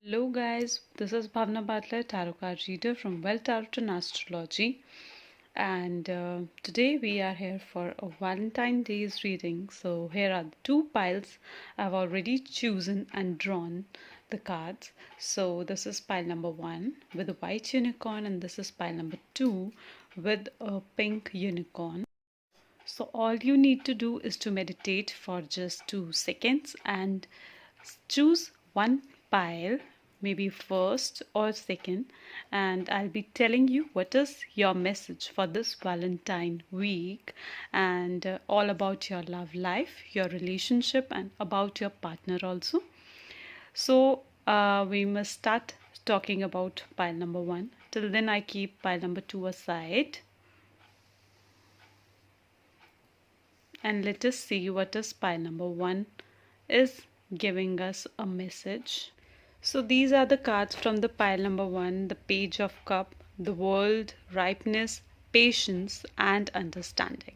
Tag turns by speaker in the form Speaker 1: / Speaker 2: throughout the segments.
Speaker 1: Hello guys, this is Bhavna Butler, Tarot card reader from Well Tarot and Astrology, and today we are here for a Valentine Day's reading. So here are the two piles I've already chosen and drawn the cards. So this is pile number one with a white unicorn, and this is pile number two with a pink unicorn. So all you need to do is to meditate for just 2 seconds and choose one pile, maybe first or second, and I'll be telling you what is your message for this Valentine week and all about your love life, your relationship, and about your partner also. So we must start talking about pile number one. Till then, I keep pile number two aside. And let us see what is pile number one is giving us a message. So these are the cards from the pile number one: the Page of Cup, the World, Ripeness, Patience, and Understanding.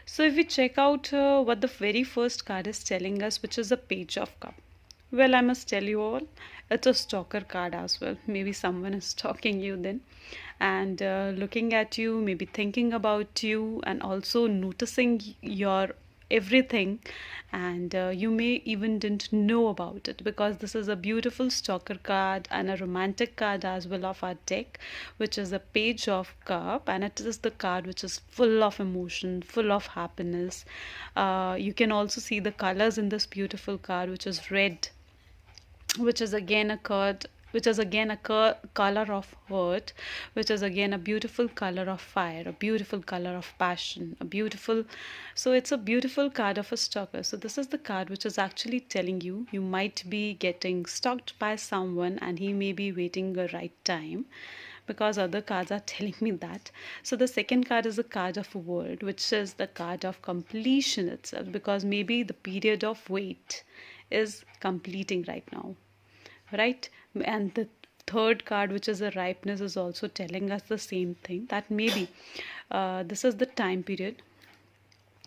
Speaker 1: So if we check out what the very first card is telling us, which is the Page of Cup. Well, I must tell you all, it's a stalker card as well. Maybe someone is stalking you then and looking at you, maybe thinking about you, and also noticing your everything, and you may even didn't know about it, because this is a beautiful stalker card and a romantic card as well of our deck, which is a Page of Cup, and it is the card which is full of emotion, full of happiness. You can also see the colors in this beautiful card, which is red, which is again a card, which is again a color of hurt, which is again a beautiful color of fire, a beautiful color of passion, a beautiful, so it's a beautiful card of a stalker. So this is the card which is actually telling you you might be getting stalked by someone and he may be waiting the right time, because other cards are telling me that. So the second card is the card of a world, which is the card of completion itself, because maybe the period of wait is completing right now, right? And the third card, which is a ripeness, is also telling us the same thing, that maybe this is the time period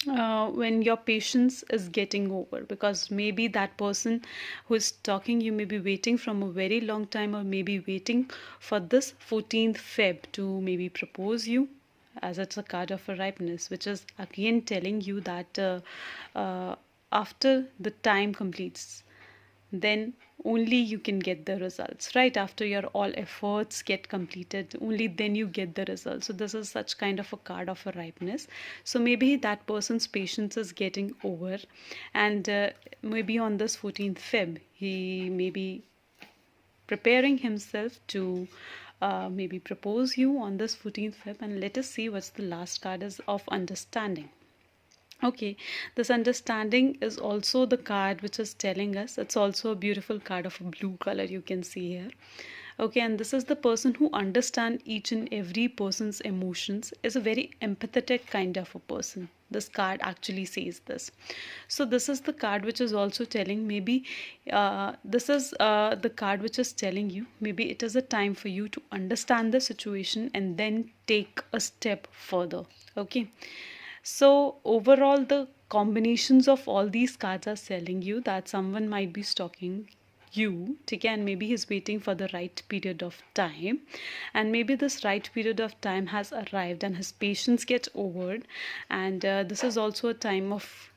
Speaker 1: when your patience is getting over, because maybe that person who is talking you may be waiting from a very long time, or maybe waiting for this 14th Feb to maybe propose you, as it's a card of a ripeness, which is again telling you that after the time completes, then only you can get the results, right? After your all efforts get completed, only then you get the results. So this is such kind of a card of a ripeness. So maybe that person's patience is getting over, and maybe on this 14th Feb he may be preparing himself to maybe propose you on this 14th Feb. And let us see what's the last card is of understanding. Okay, this understanding is also the card which is telling us, it's also a beautiful card of a blue color, you can see here. Okay, and this is the person who understands each and every person's emotions, is a very empathetic kind of a person. This card actually says this. So this is the card which is also telling, maybe this is the card which is telling you maybe it is a time for you to understand the situation and then take a step further. Okay, so overall, the combinations of all these cards are telling you that someone might be stalking you, okay, and maybe he's waiting for the right period of time, and maybe this right period of time has arrived and his patience gets over, and this is also a time of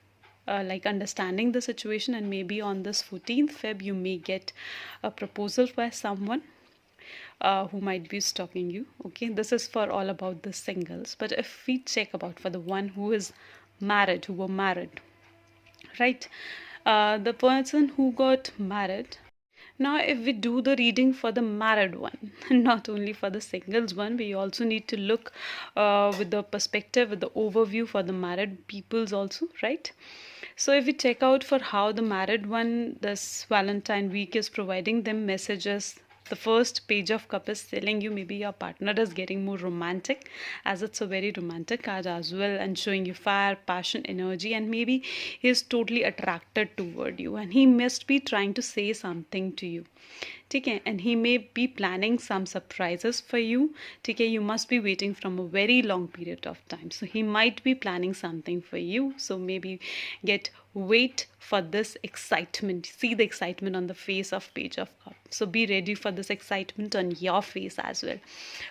Speaker 1: like understanding the situation, and maybe on this 14th Feb you may get a proposal by someone who might be stalking you. Okay, this is for all about the singles, but if we check about for the one who is married, who were married, right? The person who got married. Now, if we do the reading for the married one, not only for the singles one, we also need to look with the perspective, with the overview for the married peoples also, right? So if we check out for how the married one this Valentine week is providing them messages, the first Page of Cup is telling you maybe your partner is getting more romantic, as it's a very romantic card as well, and showing you fire, passion, energy, and maybe he is totally attracted toward you and he must be trying to say something to you. Okay, and he may be planning some surprises for you. Okay, you must be waiting from a very long period of time, so he might be planning something for you. So maybe get wait for this excitement. See the excitement on the face of Page of Cup. So be ready for this excitement on your face as well.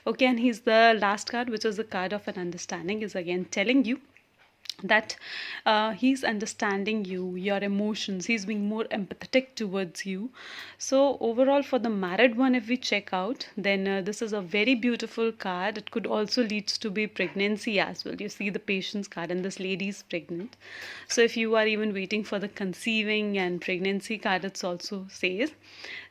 Speaker 1: Okay, and he's the last card, which is the card of an understanding, is again telling you that he's understanding you, your emotions, he's being more empathetic towards you. So overall, for the married one, if we check out, then this is a very beautiful card. It could also lead to be pregnancy as well. You see the patience card, and this lady is pregnant. So if you are even waiting for the conceiving and pregnancy card, it also says.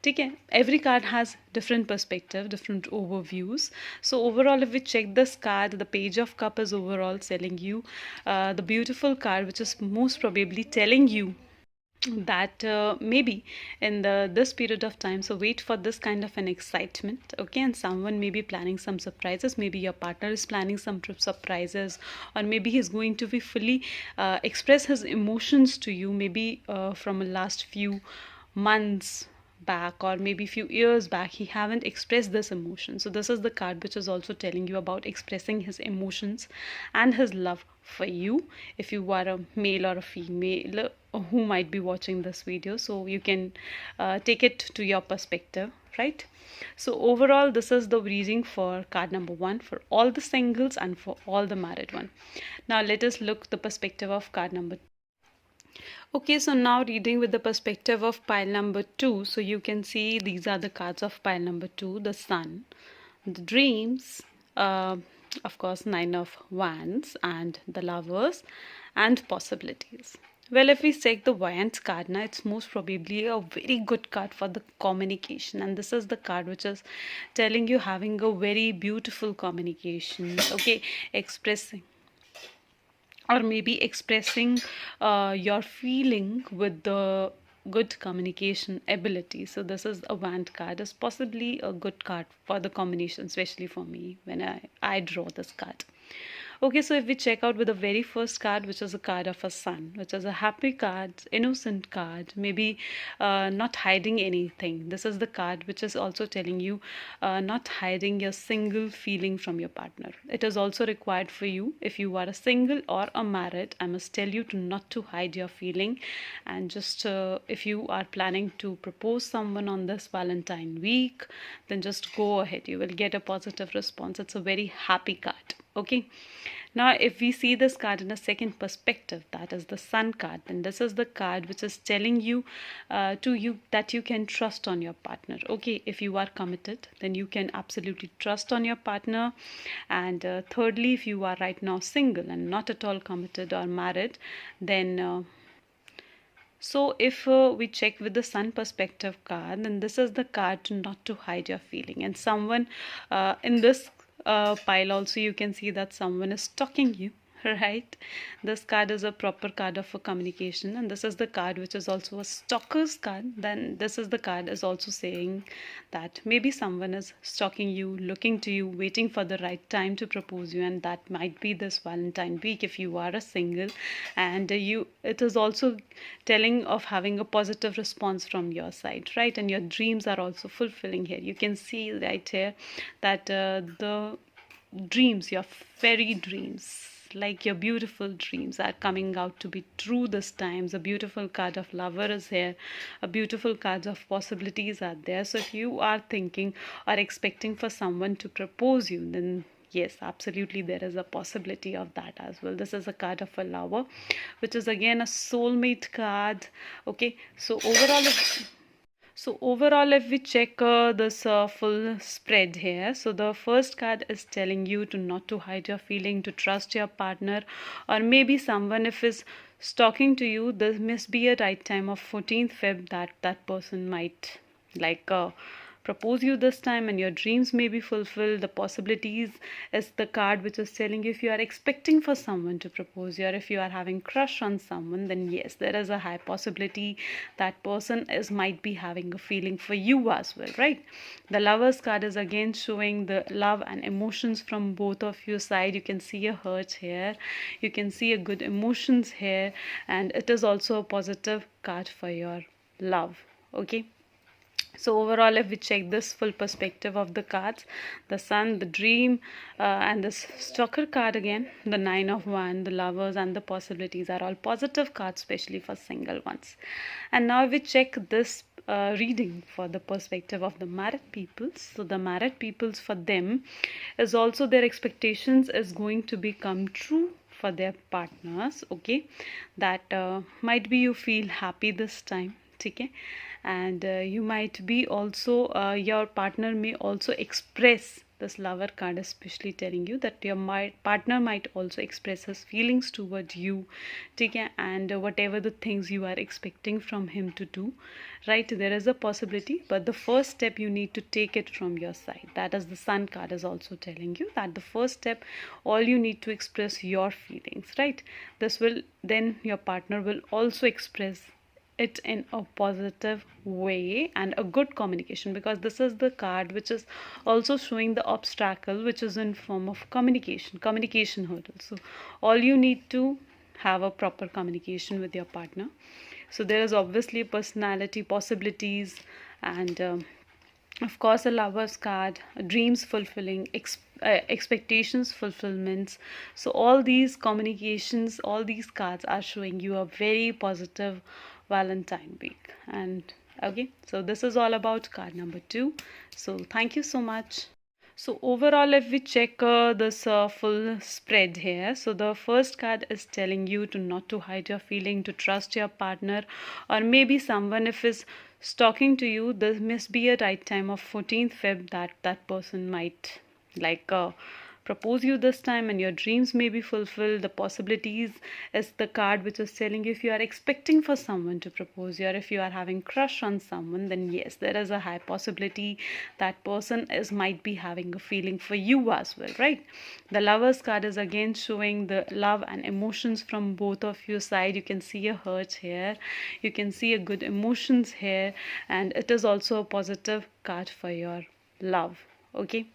Speaker 1: Okay, every card has different perspective, different overviews. So overall, if we check this card, the Page of Cup is overall telling you the beautiful card, which is most probably telling you that maybe in this period of time, so wait for this kind of an excitement. Okay, and someone may be planning some surprises. Maybe your partner is planning some surprises, or maybe he's going to be fully express his emotions to you, maybe from a last few months back, or maybe few years back, he haven't expressed this emotion. So this is the card which is also telling you about expressing his emotions and his love for you, if you are a male or a female who might be watching this video. So you can take it to your perspective, right? So overall, this is the reading for card number 1 for all the singles and for all the married one. Now let us look the perspective of card number 2. Okay, so now reading with the perspective of pile number 2. So you can see these are the cards of pile number 2. The Sun, the Dreams, of course, 9 of Wands, and the Lovers, and Possibilities. Well, if we check the Voyant card now, it's most probably a very good card for the communication. And this is the card which is telling you having a very beautiful communication. Okay, expressing, or maybe expressing your feeling with the good communication ability. So this is a Wand card, is possibly a good card for the combination, especially for me when I draw this card. Okay, so if we check out with the very first card, which is a card of a Sun, which is a happy card, innocent card, maybe not hiding anything. This is the card which is also telling you not hiding your single feeling from your partner. It is also required for you, if you are a single or a married, I must tell you to not to hide your feeling. And just if you are planning to propose someone on this Valentine week, then just go ahead. You will get a positive response. It's a very happy card. Okay, now if we see this card in a second perspective, that is the Sun card, then this is the card which is telling you to you that you can trust on your partner. Okay, if you are committed, then you can absolutely trust on your partner. And thirdly, if you are right now single and not at all committed or married, then so if we check with the Sun perspective card, then this is the card not to hide your feeling. And someone in this pile also, you can see that someone is stalking you, right? This card is a proper card of a communication, and this is the card which is also a stalker's card. Then this is the card is also saying that maybe someone is stalking you, looking to you, waiting for the right time to propose you, and that might be this Valentine week if you are a single. And it is also telling of having a positive response from your side, right? And your dreams are also fulfilling here. You can see right here that the dreams, your fairy dreams, like your beautiful dreams, are coming out to be true this time. A beautiful card of Lover is here, a beautiful card of Possibilities are there. So if you are thinking or expecting for someone to propose you, then yes, absolutely there is a possibility of that as well. This is a card of a Lover, which is again a soulmate card. Okay, so overall, if we check this full spread here, so the first card is telling you to not to hide your feeling, to trust your partner, or maybe someone if is talking to you, there must be a right time of 14th Feb that person might like propose you this time, and your dreams may be fulfilled. The Possibilities is the card which is telling you if you are expecting for someone to propose you, or if you are having crush on someone, then yes, there is a high possibility that person might be having a feeling for you as well, right? The Lovers card is again showing the love and emotions from both of your side. You can see a hurt here, you can see a good emotions here, and it is also a positive card for your love. Okay, So overall, if we check this full perspective of the cards, the sun, the dream, and this stalker card again, the nine of wands, the lovers, and the possibilities are all positive cards, especially for single ones. And now we check this reading for the perspective of the married peoples. So the married peoples, for them, is also their expectations is going to become true for their partners. Okay, that might be you feel happy this time. Okay, and you might be also your partner may also express, this lover card especially telling you that your partner might also express his feelings toward you. Okay, and whatever the things you are expecting from him to do, right, there is a possibility, but the first step you need to take it from your side. That is the sun card is also telling you that the first step, all you need to express your feelings, right? This will then your partner will also express it in a positive way and a good communication, because this is the card which is also showing the obstacle which is in form of communication hurdle. So all you need to have a proper communication with your partner. So there is obviously personality possibilities, and of course a lover's card, dreams fulfilling, expectations fulfillments. So all these communications, all these cards are showing you a very positive Valentine week. And okay, so this is all about card number 2. So thank you so much. So overall, if we check this full spread here, so the first card is telling you to not to hide your feeling, to trust your partner, or maybe someone if is talking to you, there must be a right time of 14th Feb that that person might like propose you this time, and your dreams may be fulfilled. The possibilities is the card which is telling you if you are expecting for someone to propose you, or if you are having crush on someone, then yes, there is a high possibility that person is might be having a feeling for you as well, right? The lovers card is again showing the love and emotions from both of your side. You can see a hurt here, you can see a good emotions here, and it is also a positive card for your love. Okay,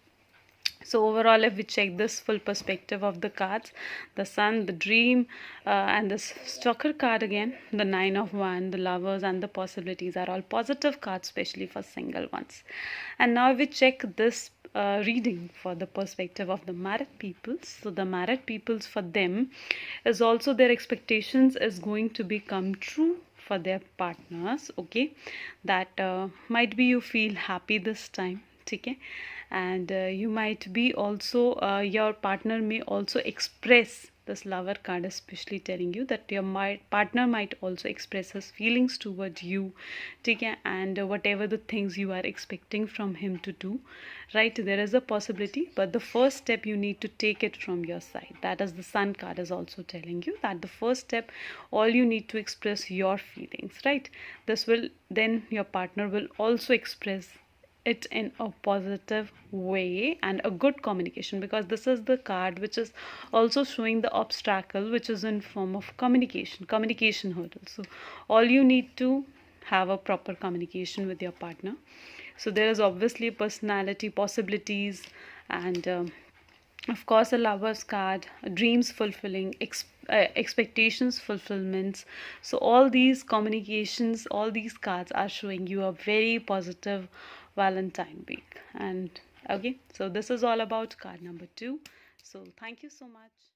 Speaker 1: so overall, if we check this full perspective of the cards, the sun, the dream, and this stalker card again, the nine of wands, the lovers, and the possibilities are all positive cards, especially for single ones. And now we check this reading for the perspective of the married peoples. So the married peoples, for them, is also their expectations is going to become true for their partners. Okay, that might be you feel happy this time. Okay, and you might be also your partner may also express, this lover card especially telling you that your partner might also express his feelings toward you. Okay, and whatever the things you are expecting from him to do, right, there is a possibility, but the first step you need to take it from your side. That is the sun card is also telling you that the first step, all you need to express your feelings, right? This will then your partner will also express it in a positive way and a good communication, because this is the card which is also showing the obstacle which is in form of communication hurdle. So all you need to have a proper communication with your partner. So there is obviously personality possibilities, and of course a lover's card, dreams fulfilling, expectations fulfillments. So all these communications, all these cards are showing you a very positive Valentine week. And okay, so this is all about card number 2. So thank you so much.